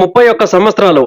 31 సంవత్సరాలు.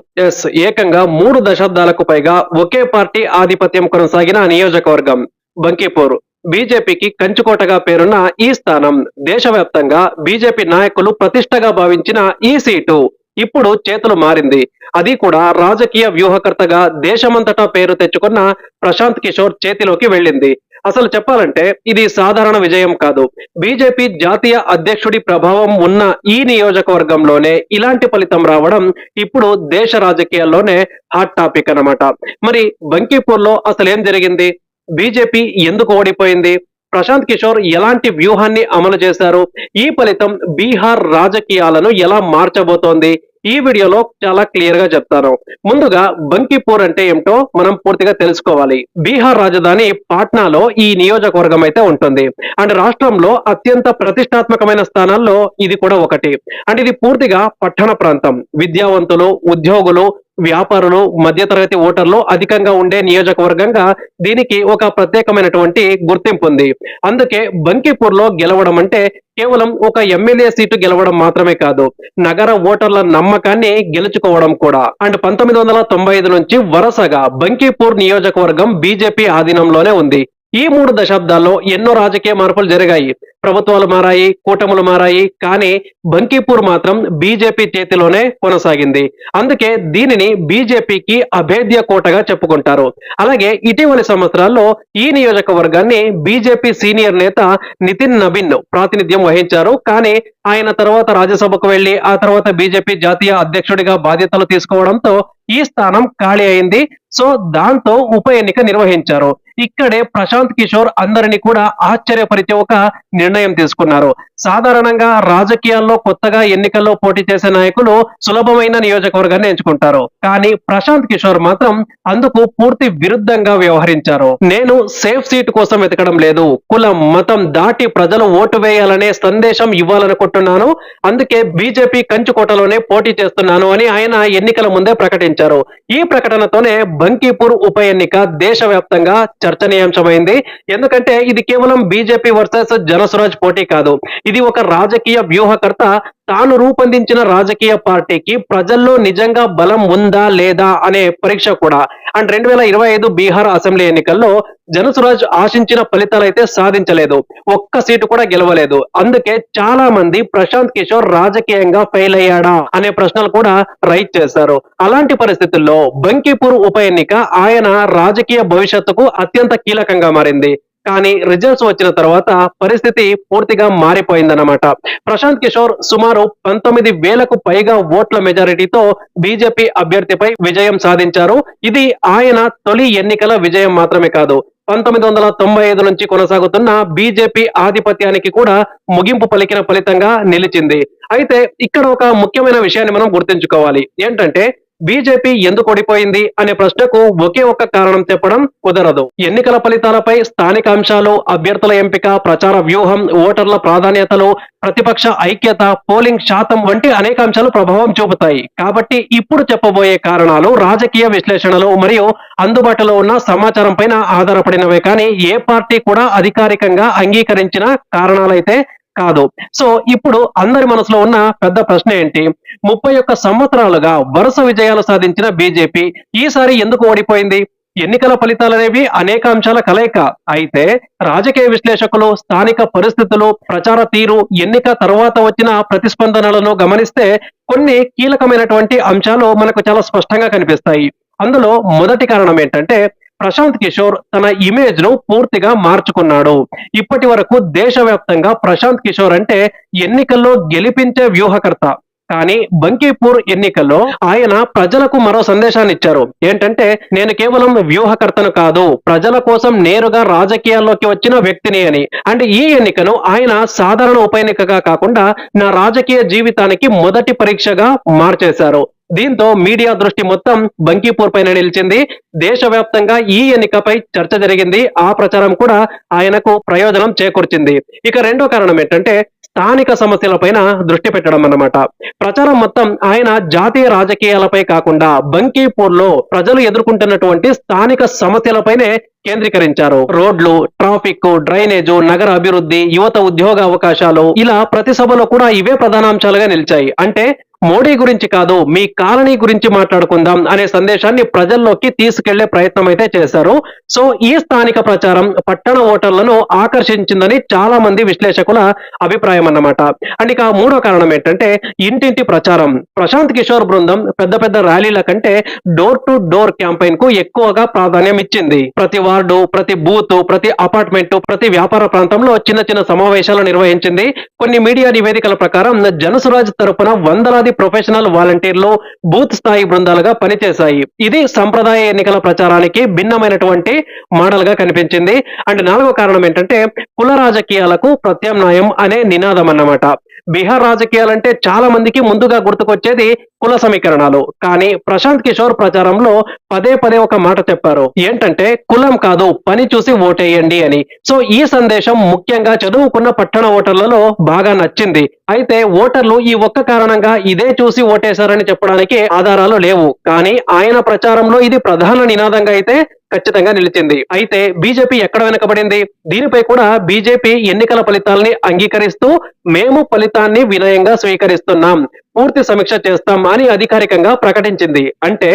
ఏకంగా 3 దశాబ్దాలకు పైగా ఒకే పార్టీ ఆధిపత్యం కొనసాగిన నియోజకవర్గం బంకీపూర్. బీజేపీకి కంచుకోటగా పేరున్న ఈ స్థానం దేశవ్యాప్తంగా బీజేపీ నాయకులు ప్రతిష్టగా భావించిన ఈ సీటు ఇప్పుడు చేతులు మారింది. అది కూడా రాజకీయ వ్యూహకర్తగా దేశమంతటా పేరు తెచ్చుకున్న ప్రశాంత్ కిషోర్ చేతిలోకి వెళ్ళింది. అసలు చెప్పాలంటే ఇది సాధారణ విజయం కాదు. బీజేపీ జాతీయ అధ్యక్షుడి ప్రభావం ఉన్న ఈ నియోజకవర్గంలోనే ఇలాంటి ఫలితం రావడం ఇప్పుడు దేశ రాజకీయాల్లోనే హాట్ టాపిక్ అన్నమాట. మరి బంకీపూర్ లో అసలేం జరిగింది? బీజేపీ ఎందుకు ఓడిపోయింది? ప్రశాంత్ కిషోర్ ఎలాంటి వ్యూహాన్ని అమలు చేశారు? ఈ ఫలితం బీహార్ రాజకీయాలను ఎలా మార్చబోతోంది? ఈ వీడియోలో చాలా క్లియర్ గా చెప్తాను. ముందుగా బంకీపూర్ అంటే ఏమిటో మనం పూర్తిగా తెలుసుకోవాలి. బీహార్ రాజధాని పాట్నాలో ఈ నియోజకవర్గం అయితే ఉంటుంది. అండ్ రాష్ట్రంలో అత్యంత ప్రతిష్టాత్మకమైన స్థానాల్లో ఇది కూడా ఒకటి. అండ్ ఇది పూర్తిగా పట్టణ ప్రాంతం. విద్యావంతులు, ఉద్యోగులు, వ్యాపారులు, మధ్యతరగతి ఓటర్లు అధికంగా ఉండే నియోజకవర్గంగా దీనికి ఒక ప్రత్యేకమైనటువంటి గుర్తింపు ఉంది. అందుకే బంకీపూర్ లో గెలవడం అంటే కేవలం ఒక ఎమ్మెల్యే సీటు గెలవడం మాత్రమే కాదు, నగర ఓటర్ల నమ్మకాన్ని గెలుచుకోవడం కూడా. అండ్ 1995 నుంచి వరుసగా బంకీపూర్ నియోజకవర్గం బీజేపీ ఆధీనంలోనే ఉంది. ఈ 3 దశాబ్దాల్లో ఎన్నో రాజకీయ మార్పులు జరిగాయి. ప్రభుత్వాలు మారాయి, కూటములు మారాయి, కానీ బంకీపూర్ మాత్రం బీజేపీ చేతిలోనే కొనసాగింది. అందుకే దీనిని బీజేపీకి అభేద్య కోటగా చెప్పుకుంటారు. అలాగే ఇటీవలి సంవత్సరాల్లో ఈ నియోజకవర్గాన్ని బీజేపీ సీనియర్ నేత నితిన్ నబీన్ ప్రాతినిధ్యం వహించారు. కానీ ఆయన తర్వాత రాజ్యసభకు వెళ్లి ఆ తర్వాత బీజేపీ జాతీయ అధ్యక్షుడిగా బాధ్యతలు తీసుకోవడంతో ఈ స్థానం ఖాళీ అయింది. సో దాంతో ఉప ఎన్నిక నిర్వహించారు. ఇక్కడే ప్రశాంత్ కిషోర్ అందరినీ కూడా ఆశ్చర్యపరిచే ఒక నిర్ణయం తీసుకున్నారు. సాధారణంగా రాజకీయాల్లో కొత్తగా ఎన్నికల్లో పోటీ చేసే నాయకులు సులభమైన నియోజకవర్గాన్ని ఎంచుకుంటారు. కానీ ప్రశాంత్ కిషోర్ మాత్రం అందుకు పూర్తి విరుద్ధంగా వ్యవహరించారు. నేను సేఫ్ సీట్ కోసం వెతకడం లేదు, కులం మతం దాటి ప్రజలు ఓటు వేయాలనే సందేశం ఇవ్వాలనుకుంటున్నాను, అందుకే బీజేపీ కంచుకోటలోనే పోటీ చేస్తున్నాను అని ఆయన ఎన్నికల ముందే ప్రకటించారు. ఈ ప్రకటనతోనే బంకీపూర్ ఉప ఎన్నిక దేశవ్యాప్తంగా చర్చనీయాంశమైంది. ఎందుకంటే ఇది కేవలం బీజేపీ వర్సెస్ జనసురాజ్ పోటీ కాదు, ఇది ఒక రాజకీయ వ్యూహకర్త తాను రూపొందించిన రాజకీయ పార్టీకి ప్రజల్లో నిజంగా బలం ఉందా లేదా అనే పరీక్ష కూడా. అండ్ 2025 బీహార్ అసెంబ్లీ ఎన్నికల్లో జనసురాజ్ ఆశించిన ఫలితాలైతే సాధించలేదు, ఒక్క సీటు కూడా గెలవలేదు. అందుకే చాలా మంది ప్రశాంత్ కిషోర్ రాజకీయంగా ఫెయిల్ అయ్యాడా అనే ప్రశ్నలు కూడా రైజ్ చేశారు. అలాంటి పరిస్థితుల్లో బంకీపూర్ ఉప ఎన్నిక ఆయన రాజకీయ భవిష్యత్తుకు అత్యంత కీలకంగా మారింది. కానీ రిజల్ట్స్ వచ్చిన తర్వాత పరిస్థితి పూర్తిగా మారిపోయిందన్నమాట. ప్రశాంత్ కిషోర్ సుమారు 19,000కు పైగా ఓట్ల మెజారిటీతో బీజేపీ అభ్యర్థిపై విజయం సాధించారు. ఇది ఆయన తొలి ఎన్నికల విజయం మాత్రమే కాదు, 1995 నుంచి కొనసాగుతున్న బీజేపీ ఆధిపత్యానికి కూడా ముగింపు పలికిన ఫలితంగా నిలిచింది. అయితే ఇక్కడ ఒక ముఖ్యమైన విషయాన్ని మనం గుర్తుంచుకోవాలి. ఏంటంటే బీజేపీ ఎందుకు ఓడిపోయింది అనే ప్రశ్నకు ఒకే ఒక్క కారణం చెప్పడం కుదరదు. ఎన్నికల ఫలితాలపై స్థానిక అంశాలు, అభ్యర్థుల ఎంపిక, ప్రచార వ్యూహం, ఓటర్ల ప్రాధాన్యతలు, ప్రతిపక్ష ఐక్యత, పోలింగ్ శాతం వంటి అనేక అంశాలు ప్రభావం చూపుతాయి. కాబట్టి ఇప్పుడు చెప్పబోయే కారణాలు రాజకీయ విశ్లేషణలు మరియు అందుబాటులో ఉన్న సమాచారం పైన ఆధారపడినవే, కానీ ఏ పార్టీ కూడా అధికారికంగా అంగీకరించిన కారణాలైతే కాదు. సో ఇప్పుడు అందరి మనసులో ఉన్న పెద్ద ప్రశ్న ఏంటి? 31 సంవత్సరాలుగా వరుస విజయాలు సాధించిన బీజేపీ ఈసారి ఎందుకు ఓడిపోయింది? ఎన్నికల ఫలితాలనేవి అనేక అంశాల కలయిక. అయితే రాజకీయ విశ్లేషకులు స్థానిక పరిస్థితులు, ప్రచార తీరు, ఎన్నిక తర్వాత వచ్చిన ప్రతిస్పందనలను గమనిస్తే కొన్ని కీలకమైనటువంటి అంశాలు మనకు చాలా స్పష్టంగా కనిపిస్తాయి. అందులో మొదటి కారణం ఏంటంటే ప్రశాంత్ కిషోర్ తన ఇమేజ్ ను పూర్తిగా మార్చుకున్నాడు. ఇప్పటి వరకు దేశవ్యాప్తంగా ప్రశాంత్ కిషోర్ అంటే ఎన్నికల్లో గెలిపించే వ్యూహకర్త. కానీ బంకీపూర్ ఎన్నికల్లో ఆయన ప్రజలకు మరో సందేశాన్ని ఇచ్చారు. ఏంటంటే నేను కేవలం వ్యూహకర్తను కాదు, ప్రజల కోసం నేరుగా రాజకీయాల్లోకి వచ్చిన వ్యక్తిని అని. అండ్ ఈ ఎన్నికను ఆయన సాధారణ ఉప ఎన్నికగా కాకుండా నా రాజకీయ జీవితానికి మొదటి పరీక్షగా మార్చేశారు. దీంతో మీడియా దృష్టి మొత్తం బంకీపూర్ పైన నిలిచింది. దేశవ్యాప్తంగా ఈ ఎన్నికపై చర్చ జరిగింది. ఆ ప్రచారం కూడా ఆయనకు ప్రయోజనం చేకూర్చింది. ఇక రెండో కారణం ఏంటంటే స్థానిక సమస్యలపైన దృష్టి పెట్టడం అన్నమాట. ప్రచారం మొత్తం ఆయన జాతీయ రాజకీయాలపై కాకుండా బంకీపూర్ లో ప్రజలు ఎదుర్కొంటున్నటువంటి స్థానిక సమస్యలపైనే కేంద్రీకరించారు. రోడ్లు, ట్రాఫిక్, డ్రైనేజు, నగర అభివృద్ధి, యువత ఉద్యోగ అవకాశాలు, ఇలా ప్రతి సభలో కూడా ఇవే ప్రధానాంశాలుగా నిలిచాయి. అంటే మోడీ గురించి కాదు, మీ కాలనీ గురించి మాట్లాడుకుందాం అనే సందేశాన్ని ప్రజల్లోకి తీసుకెళ్లే ప్రయత్నం అయితే చేశారు. సో ఈ స్థానిక ప్రచారం పట్టణ ఓటర్లను ఆకర్షించిందని చాలా మంది విశ్లేషకుల అభిప్రాయం అన్నమాట. అండ్ ఇక మూడో కారణం ఏంటంటే ఇంటింటి ప్రచారం. ప్రశాంత్ కిషోర్ బృందం పెద్ద పెద్ద ర్యాలీల కంటే డోర్ టు డోర్ క్యాంపెయిన్ కు ఎక్కువగా ప్రాధాన్యం ఇచ్చింది. ప్రతి వార్డు, ప్రతి బూత్, ప్రతి అపార్ట్మెంట్, ప్రతి వ్యాపార ప్రాంతంలో చిన్న చిన్న సమావేశాలు నిర్వహించింది. కొన్ని మీడియా నివేదికల ప్రకారం జనసురాజ్ తరపున వందలాది ప్రొఫెషనల్ వాలంటీర్లు బూత్ స్థాయి బృందాలుగా పనిచేశాయి. ఇది సంప్రదాయ ఎన్నికల ప్రచారానికి భిన్నమైనటువంటి మోడల్ గా కనిపించింది. అండ్ నాలుగో కారణం ఏంటంటే కుల రాజకీయాలకు ప్రత్యామ్నాయం అనే నినాదం అన్నమాట. బీహార్ రాజకీయాలంటే చాలా మందికి ముందుగా గుర్తుకొచ్చేది కుల సమీకరణాలు. కానీ ప్రశాంత్ కిషోర్ ప్రచారంలో పదే పదే ఒక మాట చెప్పారు. ఏంటంటే కులం కాదు, పని చూసి ఓటేయండి అని. సో ఈ సందేశం ముఖ్యంగా చదువుకున్న పట్టణ ఓటర్లలో బాగా నచ్చింది. అయితే ఓటర్లు ఈ ఒక్క కారణంగా ఇదే చూసి ఓటేశారని చెప్పడానికి ఆధారాలు లేవు. కానీ ఆయన ప్రచారంలో ఇది ప్రధాన నినాదంగా అయితే ఖచ్చితంగా నిలిచింది. అయితే బీజేపీ ఎక్కడ వెనుకబడింది? దీనిపై కూడా బీజేపీ ఎన్నికల ఫలితాల్ని అంగీకరిస్తూ మేము ఫలితాన్ని వినయంగా స్వీకరిస్తున్నాం, పూర్తి సమీక్ష చేస్తాం అని అధికారికంగా ప్రకటించింది. అంటే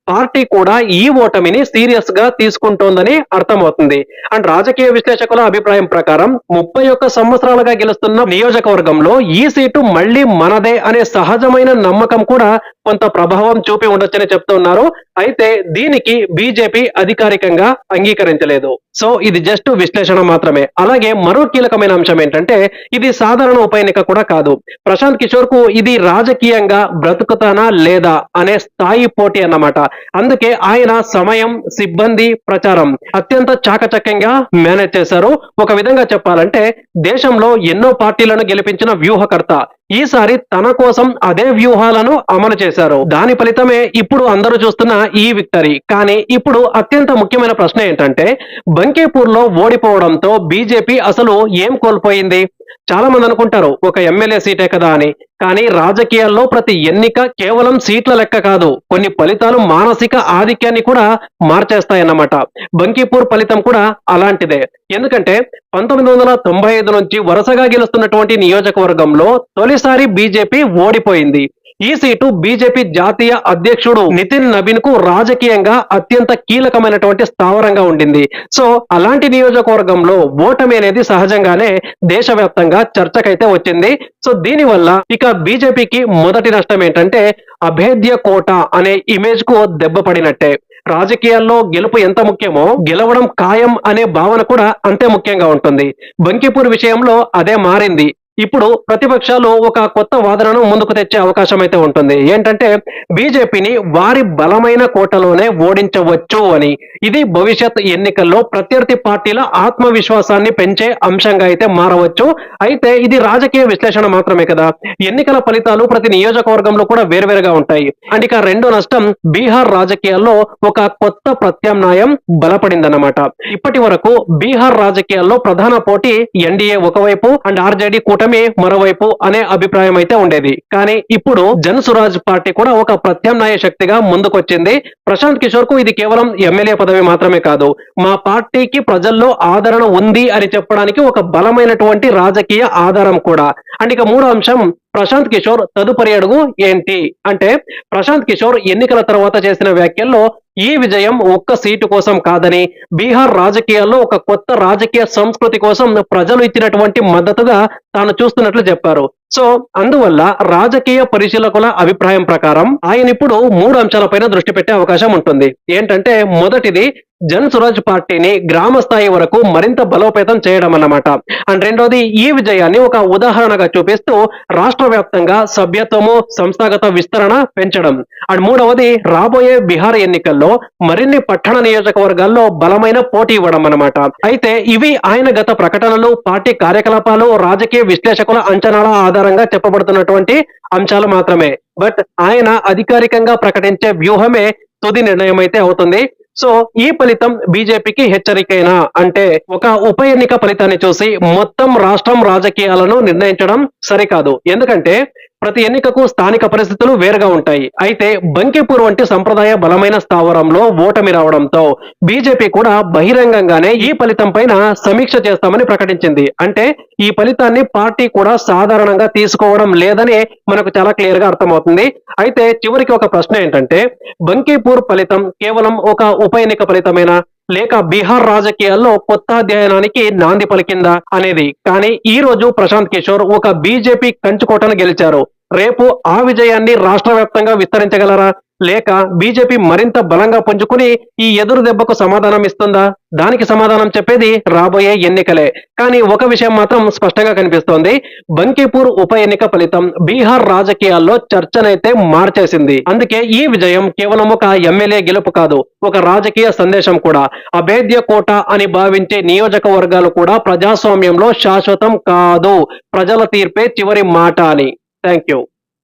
పార్టీ కూడా ఈ ఓటమిని సీరియస్ గా తీసుకుంటోందని అర్థమవుతుంది. అండ్ రాజకీయ విశ్లేషకుల అభిప్రాయం ప్రకారం 31 సంవత్సరాలుగా గెలుస్తున్న నియోజకవర్గంలో ఈ సీటు మళ్లీ మనదే అనే సహజమైన నమ్మకం కూడా కొంత ప్రభావం చూపి ఉండొచ్చని చెప్తున్నారు. అయితే దీనికి బీజేపీ అధికారికంగా అంగీకరించలేదు. సో ఇది జస్ట్ విశ్లేషణ మాత్రమే. అలాగే మరో కీలకమైన అంశం ఏంటంటే ఇది సాధారణ ఉప ఎన్నిక కూడా కాదు. ప్రశాంత్ కిషోర్ కు ఇది రాజకీయంగా బ్రతుకుతానా లేదా అనే స్థాయి పోటీ అన్నమాట. అందుకే ఆయన సమయం, సిబ్బంది, ప్రచారం అత్యంత చాకచక్యంగా మేనేజ్ చేశారు. ఒక విధంగా చెప్పాలంటే దేశంలో ఎన్నో పార్టీలను గెలిపించిన వ్యూహకర్త ఈసారి తన కోసం అదే వ్యూహాలను అమలు చేశారు. దాని ఫలితమే ఇప్పుడు అందరూ చూస్తున్న ఈ విక్టరీ. కానీ ఇప్పుడు అత్యంత ముఖ్యమైన ప్రశ్న ఏంటంటే బంకీపూర్ లో ఓడిపోవడంతో బీజేపీ అసలు ఏం కోల్పోయింది? చాలా మంది అనుకుంటారు ఒక ఎమ్మెల్యే సీటే కదా అని. కానీ రాజకీయాల్లో ప్రతి ఎన్నిక కేవలం సీట్ల లెక్క కాదు, కొన్ని ఫలితాలు మానసిక ఆధిక్యాన్ని కూడా మార్చేస్తాయన్నమాట. బంకీపూర్ ఫలితం కూడా అలాంటిదే. ఎందుకంటే 1995 నుంచి వరుసగా గెలుస్తున్నటువంటి నియోజకవర్గంలో తొలిసారి బీజేపీ ఓడిపోయింది. ఈ సీటు బీజేపీ జాతీయ అధ్యక్షుడు నితిన్ నబీన్ కు రాజకీయంగా అత్యంత కీలకమైనటువంటి స్థావరంగా ఉండింది. సో అలాంటి నియోజకవర్గంలో ఓటమి అనేది సహజంగానే దేశవ్యాప్తంగా చర్చకైతే వచ్చింది. సో దీనివల్ల ఇక బీజేపీకి మొదటి నష్టం ఏంటంటే అభేద్య కోట అనే ఇమేజ్ కు దెబ్బ పడినట్టే. రాజకీయాల్లో గెలుపు ఎంత ముఖ్యమో గెలవడం ఖాయం అనే భావన కూడా అంతే ముఖ్యంగా ఉంటుంది. బంకీపూర్ విషయంలో అదే మారింది. ఇప్పుడు ప్రతిపక్షాలు ఒక కొత్త వాదనను ముందుకు తెచ్చే అవకాశం అయితే ఉంటుంది. ఏంటంటే బీజేపీని వారి బలమైన కోటలోనే ఓడించవచ్చు అని. ఇది భవిష్యత్ ఎన్నికల్లో ప్రత్యర్థి పార్టీల ఆత్మవిశ్వాసాన్ని పెంచే అంశంగా అయితే మారవచ్చు. అయితే ఇది రాజకీయ విశ్లేషణ మాత్రమే కదా. ఎన్నికల ఫలితాలు ప్రతి నియోజకవర్గంలో కూడా వేరువేరుగా ఉంటాయి. అండ్ ఇక రెండో నష్టం బీహార్ రాజకీయాల్లో ఒక కొత్త ప్రత్యామ్నాయం బలపడిందన్నమాట. ఇప్పటి వరకు బీహార్ రాజకీయాల్లో ప్రధాన పోటీ ఎన్డీఏ ఒకవైపు అండ్ ఆర్జేడీ కూటమి మరోవైపు అనే అభిప్రాయం అయితే ఉండేది. కానీ ఇప్పుడు జన్ సురాజ్ పార్టీ కూడా ఒక ప్రత్యామ్నాయ శక్తిగా ముందుకొచ్చింది. ప్రశాంత్ కిషోర్ కు ఇది కేవలం ఎమ్మెల్యే పదవి మాత్రమే కాదు, మా పార్టీకి ప్రజల్లో ఆదరణ ఉంది అని చెప్పడానికి ఒక బలమైనటువంటి రాజకీయ ఆధారం కూడా. అండ్ ఇక మూడో అంశం ప్రశాంత్ కిషోర్ తదుపరి అడుగు ఏంటి అంటే ప్రశాంత్ కిషోర్ ఎన్నికల తర్వాత చేసిన వ్యాఖ్యల్లో ఈ విజయం ఒక్క సీటు కోసం కాదని, బీహార్ రాజకీయాల్లో ఒక కొత్త రాజకీయ సంస్కృతి కోసం ప్రజలు ఇచ్చినటువంటి మద్దతుగా తాను చూస్తున్నట్లు చెప్పారు. సో అందువల్ల రాజకీయ పరిశీలకుల అభిప్రాయం ప్రకారం ఆయన ఇప్పుడు 3 అంశాలపైన దృష్టి పెట్టే అవకాశం ఉంటుంది. ఏంటంటే మొదటిది జన్ సురాజ్ పార్టీని గ్రామ స్థాయి వరకు మరింత బలోపేతం చేయడం అన్నమాట. అండ్ రెండోది ఈ విజయాన్ని ఒక ఉదాహరణగా చూపిస్తూ రాష్ట్ర వ్యాప్తంగా సభ్యత్వము, సంస్థాగత విస్తరణ పెంచడం. అండ్ మూడవది రాబోయే బీహార్ ఎన్నికల్లో మరిన్ని పట్టణ నియోజకవర్గాల్లో బలమైన పోటీ ఇవ్వడం అన్నమాట. అయితే ఇవి ఆయన గత ప్రకటనలు, పార్టీ కార్యకలాపాలు, రాజకీయ విశ్లేషకుల అంచనాల ఆధారంగా చెప్పబడుతున్నటువంటి అంశాలు మాత్రమే. బట్ ఆయన అధికారికంగా ప్రకటించే వ్యూహమే తుది నిర్ణయం అయితే అవుతుంది. సో ఈ ఫలితం బీజేపీకి హెచ్చరికైనా అంటే ఒక ఉప ఎన్నిక ఫలితాన్ని చూసి మొత్తం రాష్ట్రం రాజకీయాలను నిర్ణయించడం సరికాదు. ఎందుకంటే ప్రతి ఎన్నికకు స్థానిక పరిస్థితులు వేరుగా ఉంటాయి. అయితే బంకిపూర్ వంటి సంప్రదాయ బలమైన స్థావరంలో ఓటమి రావడంతో బీజేపీ కూడా బహిరంగంగానే ఈ ఫలితం పైన సమీక్ష చేస్తామని ప్రకటించింది. అంటే ఈ ఫలితాన్ని పార్టీ కూడా సాధారణంగా తీసుకోవడం లేదని మనకు చాలా క్లియర్ గా అర్థమవుతుంది. అయితే చివరికి ఒక ప్రశ్న ఏంటంటే, బంకిపూర్ ఫలితం కేవలం ఒక ఉప ఎన్నిక ఫలితమేనా, లేక బీహార్ రాజకీయాల్లో కొత్త అధ్యయనానికి నాంది పలికిందా అనేది. కానీ ఈ రోజు ప్రశాంత్ కిషోర్ ఒక బీజేపీ కంచుకోటను గెలిచారు. రేపు ఆ విజయాన్ని రాష్ట్ర వ్యాప్తంగా విస్తరించగలరా, లేక బీజేపీ మరింత బలంగా పుంజుకుని ఈ ఎదురు దెబ్బకు సమాధానం ఇస్తుందా? దానికి సమాధానం చెప్పేది రాబోయే ఎన్నికలే. కానీ ఒక విషయం మాత్రం స్పష్టంగా కనిపిస్తోంది. బంకిపూర్ ఉప ఎన్నిక ఫలితం బీహార్ రాజకీయాల్లో చర్చనైతే మార్చేసింది. అందుకే ఈ విజయం కేవలం ఒక ఎమ్మెల్యే గెలుపు కాదు, ఒక రాజకీయ సందేశం కూడా. అభేద్య కోట అని భావించే నియోజకవర్గాలు కూడా ప్రజాస్వామ్యంలో శాశ్వతం కాదు, ప్రజల తీర్పే చివరి మాట అని. Thank you.